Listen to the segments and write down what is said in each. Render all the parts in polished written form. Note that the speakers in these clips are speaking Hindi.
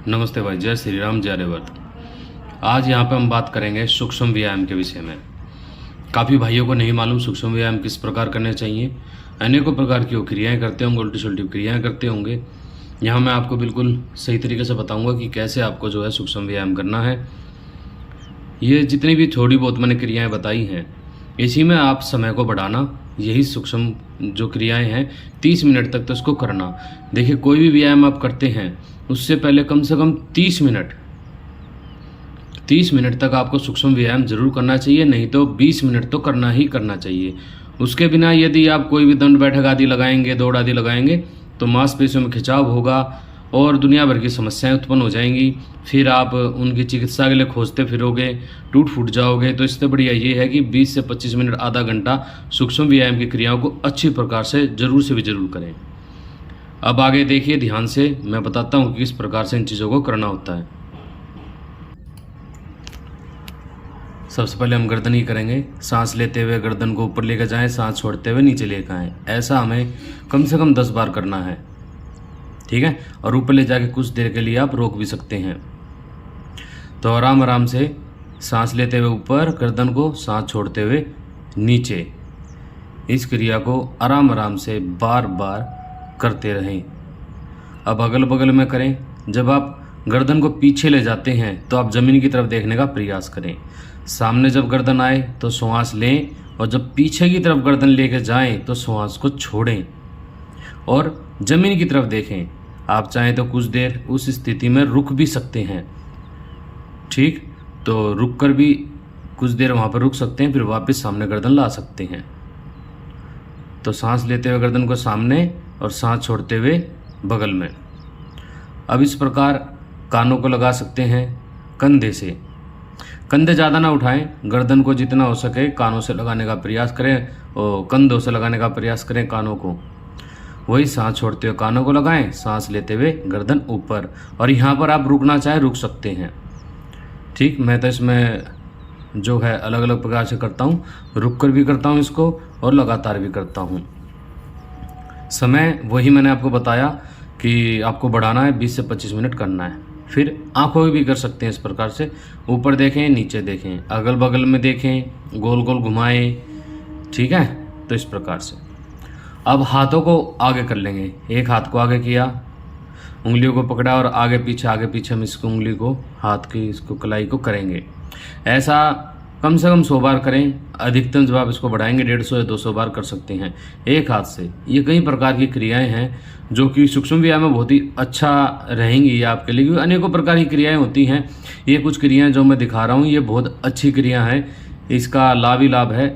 नमस्ते भाई, जय श्री राम, जय रेवत। आज यहाँ पे हम बात करेंगे सूक्ष्म व्यायाम के विषय में। काफ़ी भाइयों को नहीं मालूम सूक्ष्म व्यायाम किस प्रकार करने चाहिए। अनेकों प्रकार की वो क्रियाएँ करते होंगे, उल्टी सुल्टी क्रियाएँ करते होंगे। यहाँ मैं आपको बिल्कुल सही तरीके से बताऊँगा कि कैसे आपको जो है सूक्ष्म व्यायाम करना है। ये जितनी भी थोड़ी बहुत मैंने क्रियाएँ बताई हैं, इसी में आप समय को बढ़ाना, यही सूक्ष्म जो क्रियाएं हैं 30 मिनट तक तो इसको करना। देखिए, कोई भी व्यायाम आप करते हैं उससे पहले कम से कम 30 मिनट तक आपको सूक्ष्म व्यायाम जरूर करना चाहिए, नहीं तो 20 मिनट तो करना ही करना चाहिए। उसके बिना यदि आप कोई भी दंड बैठक आदि लगाएंगे, दौड़ आदि लगाएंगे, तो मांसपेशियों में खिंचाव होगा और दुनिया भर की समस्याएं उत्पन्न हो जाएंगी। फिर आप उनकी चिकित्सा के लिए खोजते फिरोगे, टूट फूट जाओगे। तो इससे बढ़िया ये है कि 20 से 25 मिनट, आधा घंटा सूक्ष्म व्यायाम की क्रियाओं को अच्छी प्रकार से जरूर से भी जरूर करें। अब आगे देखिए ध्यान से, मैं बताता हूँ कि किस प्रकार से इन चीज़ों को करना होता है। सबसे पहले हम गर्दन ही करेंगे। सांस लेते हुए गर्दन को ऊपर लेकर जाएं, सांस छोड़ते हुए नीचे लेकर आएँ। ऐसा हमें कम से कम 10 बार करना है, ठीक है। और ऊपर ले जाके कुछ देर के लिए आप रोक भी सकते हैं। तो आराम आराम से सांस लेते हुए ऊपर, गर्दन को सांस छोड़ते हुए नीचे, इस क्रिया को आराम आराम से बार बार करते रहें। अब अगल बगल में करें। जब आप गर्दन को पीछे ले जाते हैं तो आप ज़मीन की तरफ देखने का प्रयास करें। सामने जब गर्दन आए तो श्वास लें, और जब पीछे की तरफ गर्दन लेके जाएं तो श्वास को छोड़ें और ज़मीन की तरफ देखें। आप चाहें तो कुछ देर उस स्थिति में रुक भी सकते हैं, ठीक। तो रुक कर भी कुछ देर वहाँ पर रुक सकते हैं, फिर वापस सामने गर्दन ला सकते हैं। तो सांस लेते हुए गर्दन को सामने और सांस छोड़ते हुए बगल में। अब इस प्रकार कानों को लगा सकते हैं कंधे से। कंधे ज़्यादा ना उठाएं, गर्दन को जितना हो सके कानों से लगाने का प्रयास करें और कंधों से लगाने का प्रयास करें कानों को। वही सांस छोड़ते हुए कानों को लगाएं, सांस लेते हुए गर्दन ऊपर। और यहाँ पर आप रुकना चाहें रुक सकते हैं, ठीक। मैं तो इसमें जो है अलग अलग प्रकार से करता हूँ, रुक कर भी करता हूँ इसको और लगातार भी करता हूँ। समय वही मैंने आपको बताया कि आपको बढ़ाना है, 20 से 25 मिनट करना है। फिर आंखों में भी कर सकते हैं इस प्रकार से। ऊपर देखें, नीचे देखें, अगल बगल में देखें, गोल गोल घुमाएं, ठीक है। तो इस प्रकार से अब हाथों को आगे कर लेंगे। एक हाथ को आगे किया, उंगलियों को पकड़ा और आगे पीछे हम इसको उंगली को, हाथ की इसको कलाई को करेंगे। ऐसा कम से कम 100 बार करें। अधिकतम जब आप इसको बढ़ाएंगे 150 या 200 बार कर सकते हैं एक हाथ से। ये कई प्रकार की क्रियाएं हैं जो कि सूक्ष्म व्यायाम में बहुत ही अच्छा रहेंगी ये आपके लिए, क्योंकि अनेकों प्रकार की क्रियाएं होती हैं। ये कुछ क्रियाएं जो मैं दिखा रहा हूँ ये बहुत अच्छी क्रिया हैं, इसका लाभ ही लाभ है।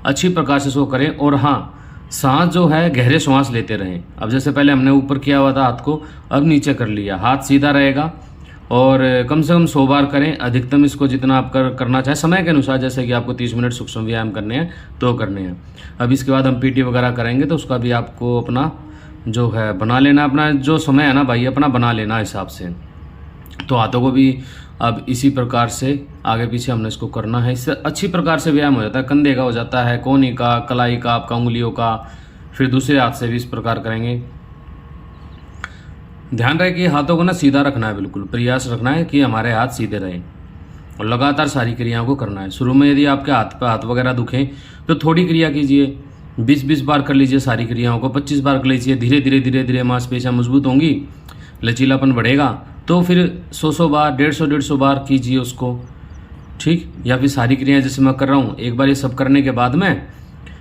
अच्छी प्रकार से इसको करें। और हाँ, सांस जो है गहरे श्वास लेते रहें। अब जैसे पहले हमने ऊपर किया हुआ था हाथ को, अब नीचे कर लिया, हाथ सीधा रहेगा। और कम से कम 100 बार करें। अधिकतम इसको जितना आप करना चाहें समय के अनुसार, जैसे कि आपको 30 मिनट सूक्ष्म व्यायाम करने हैं तो करने हैं। अब इसके बाद हम पीटी वगैरह करेंगे तो उसका भी आपको अपना जो है बना लेना, अपना जो समय है ना भाई अपना बना लेना हिसाब से। तो हाथों को भी अब इसी प्रकार से आगे पीछे हमने इसको करना है। इससे अच्छी प्रकार से व्यायाम हो जाता है। कंधे का हो जाता है, कोहनी का, कलाई का, आपका उंगलियों का। फिर दूसरे हाथ से भी इस प्रकार करेंगे। ध्यान रहे कि हाथों को ना सीधा रखना है, बिल्कुल प्रयास रखना है कि हमारे हाथ सीधे रहें और लगातार सारी क्रियाओं को करना है। शुरू में यदि आपके हाथ पे हाथ वगैरह दुखें तो थोड़ी क्रिया कीजिए, 20-20 बार कर लीजिए सारी क्रियाओं को, 25 बार कर लीजिए। धीरे धीरे मांसपेशियां मजबूत होंगी, लचीलापन बढ़ेगा, तो फिर 100 बार, 150 बार कीजिए उसको, ठीक। या फिर सारी क्रियाएं जैसे मैं कर रहा हूँ, एक बार ये सब करने के बाद में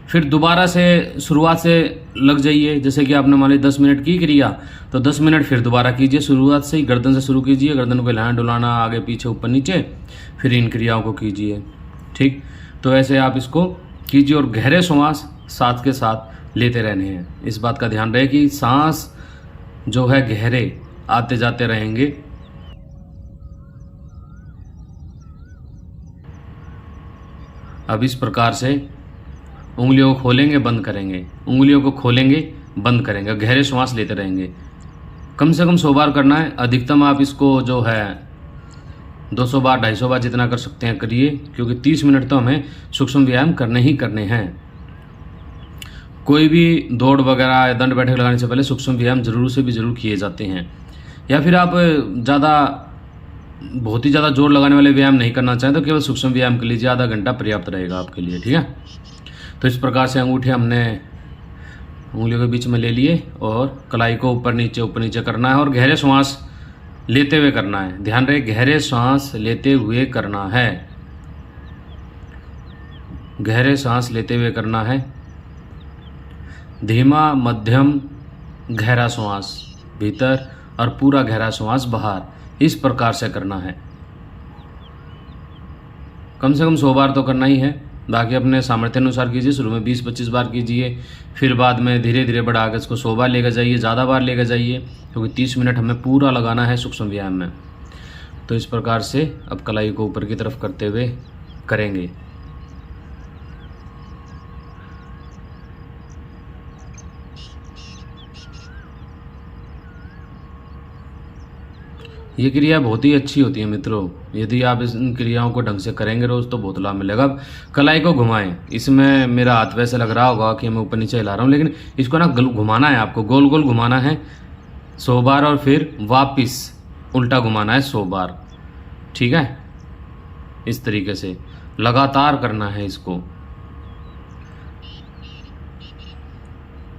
फिर दोबारा से शुरुआत से लग जाइए। जैसे कि आपने मान ली 10 मिनट की क्रिया, तो 10 मिनट फिर दोबारा कीजिए, शुरुआत से ही गर्दन से शुरू कीजिए। गर्दन को हिलाना डुलाना, आगे पीछे ऊपर नीचे, फिर इन क्रियाओं को कीजिए, ठीक। तो ऐसे आप इसको कीजिए और गहरे श्वास साथ के साथ लेते रहने हैं। इस बात का ध्यान रहे कि सांस जो है गहरे आते जाते रहेंगे। अब इस प्रकार से उंगलियों को खोलेंगे, बंद करेंगे, उंगलियों को खोलेंगे, बंद करेंगे, गहरे श्वास लेते रहेंगे। कम से कम 100 बार करना है। अधिकतम आप इसको जो है 200 बार, 250 बार जितना कर सकते हैं करिए, क्योंकि 30 मिनट तो हमें सूक्ष्म व्यायाम करने ही करने हैं। कोई भी दौड़ वगैरह या दंड बैठक लगाने से पहले सूक्ष्म व्यायाम जरूर से भी जरूर किए जाते हैं। या फिर आप बहुत ही ज़्यादा जोर लगाने वाले व्यायाम नहीं करना चाहें तो केवल सूक्ष्म व्यायाम कर लीजिए, आधा घंटा पर्याप्त रहेगा आपके लिए। ठीक है, तो इस प्रकार से अंगूठे हमने उंगलियों के बीच में ले लिए और कलाई को ऊपर नीचे करना है और गहरे श्वास लेते हुए करना है। ध्यान रहे, गहरे श्वास लेते हुए करना है, गहरे सांस लेते हुए करना है। धीमा, मध्यम, गहरा श्वास भीतर और पूरा गहरा श्वास बाहर, इस प्रकार से करना है। कम से कम 100 बार तो करना ही है, बाकी अपने सामर्थ्य अनुसार कीजिए। शुरू में 20-25 बार कीजिए, फिर बाद में धीरे धीरे बढ़ा के इसको 100 बार लेकर जाइए, ज़्यादा बार लेकर जाइए, क्योंकि 30 मिनट हमें पूरा लगाना है सूक्ष्म व्यायाम में। तो इस प्रकार से अब कलाई को ऊपर की तरफ करते हुए करेंगे। ये क्रिया बहुत ही अच्छी होती है मित्रों, यदि आप इन क्रियाओं को ढंग से करेंगे रोज़ तो बहुत लाभ मिलेगा। अब कलाई को घुमाएं, इसमें मेरा हाथ वैसे लग रहा होगा कि मैं ऊपर नीचे हिला रहा हूँ, लेकिन इसको ना घुमाना है, आपको गोल गोल घुमाना है 100 बार और फिर वापस उल्टा घुमाना है 100 बार। ठीक है, इस तरीके से लगातार करना है इसको।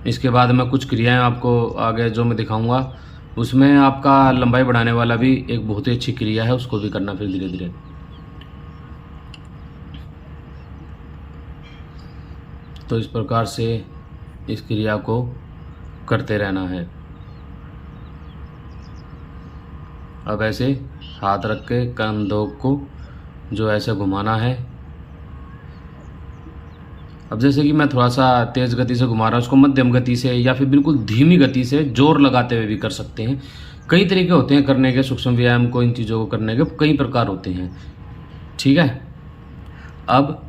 इसके बाद मैं कुछ क्रियाएं आपको आगे जो मैं दिखाऊंगा, उसमें आपका लंबाई बढ़ाने वाला भी एक बहुत ही अच्छी क्रिया है, उसको भी करना फिर धीरे धीरे। तो इस प्रकार से इस क्रिया को करते रहना है। अब ऐसे हाथ रख के कंधों को जो ऐसे घुमाना है। अब जैसे कि मैं थोड़ा सा तेज़ गति से घुमा रहा हूँ, उसको मध्यम गति से या फिर बिल्कुल धीमी गति से जोर लगाते हुए भी कर सकते हैं। कई तरीके होते हैं करने के, सूक्ष्म व्यायाम को, इन चीज़ों को करने के कई प्रकार होते हैं। ठीक है, अब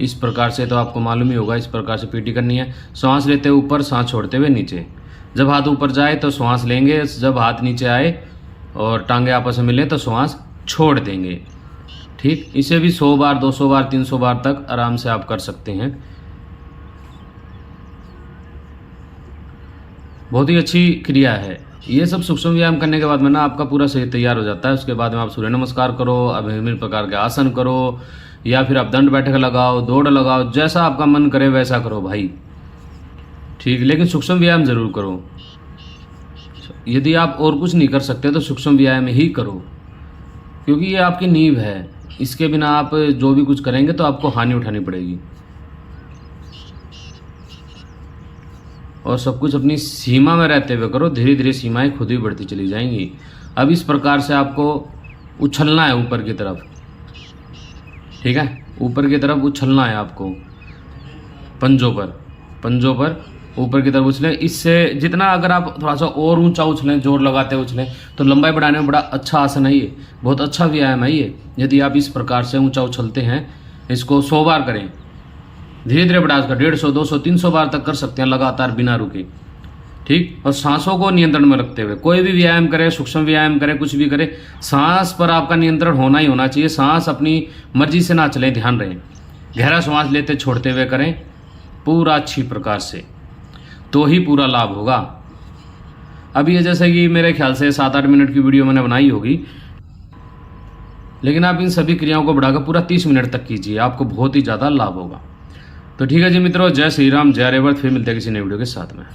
इस प्रकार से तो आपको मालूम ही होगा, इस प्रकार से पीटी करनी है। सांस लेते हुए ऊपर, सांस छोड़ते हुए नीचे। जब हाथ ऊपर जाए तो सांस लेंगे, जब हाथ नीचे आए और टांगे आपस में मिले तो सांस छोड़ देंगे। ठीक, इसे भी 100 बार, 200 बार, 300 बार तक आराम से आप कर सकते हैं। बहुत ही अच्छी क्रिया है। ये सब सूक्ष्म व्यायाम करने के बाद में ना आपका पूरा शरीर तैयार हो जाता है। उसके बाद में आप सूर्य नमस्कार करो, अब विभिन्न प्रकार के आसन करो, या फिर आप दंड बैठक लगाओ, दौड़ लगाओ, जैसा आपका मन करे वैसा करो भाई। ठीक, लेकिन सूक्ष्म व्यायाम जरूर करो। यदि आप और कुछ नहीं कर सकते तो सूक्ष्म व्यायाम ही करो, क्योंकि ये आपकी नींव है। इसके बिना आप जो भी कुछ करेंगे तो आपको हानि उठानी पड़ेगी। और सब कुछ अपनी सीमा में रहते हुए करो, धीरे धीरे सीमाएं खुद ही बढ़ती चली जाएंगी। अब इस प्रकार से आपको उछलना है ऊपर की तरफ। ठीक है, ऊपर की तरफ उछलना है आपको, पंजों पर ऊपर की तरफ उछलें। इससे जितना अगर आप थोड़ा सा और ऊंचा उछलें, जोर लगाते उछलें, तो लंबाई बढ़ाने में बड़ा अच्छा आसन है ये, बहुत अच्छा व्यायाम है ये। यदि आप इस प्रकार से ऊंचा उछलते हैं, इसको 100 बार करें, धीरे धीरे बढ़ाकर 150, 200, 300 बार तक कर सकते हैं लगातार बिना रुके। ठीक, और सांसों को नियंत्रण में रखते हुए कोई भी व्यायाम करें, सूक्ष्म व्यायाम करें, कुछ भी करें, सांस पर आपका नियंत्रण होना ही होना चाहिए। सांस अपनी मर्जी से ना चले, ध्यान रहे। गहरा सांस लेते छोड़ते हुए करें पूरा अच्छी प्रकार से, तो ही पूरा लाभ होगा। अब ये जैसे कि मेरे ख्याल से 7-8 मिनट की वीडियो मैंने बनाई होगी, लेकिन आप इन सभी क्रियाओं को बढ़ाकर पूरा 30 मिनट तक कीजिए, आपको बहुत ही ज़्यादा लाभ होगा। तो ठीक है जी मित्रों, जय श्री राम, जय रेवत। फिर मिलते हैं किसी नई वीडियो के साथ में।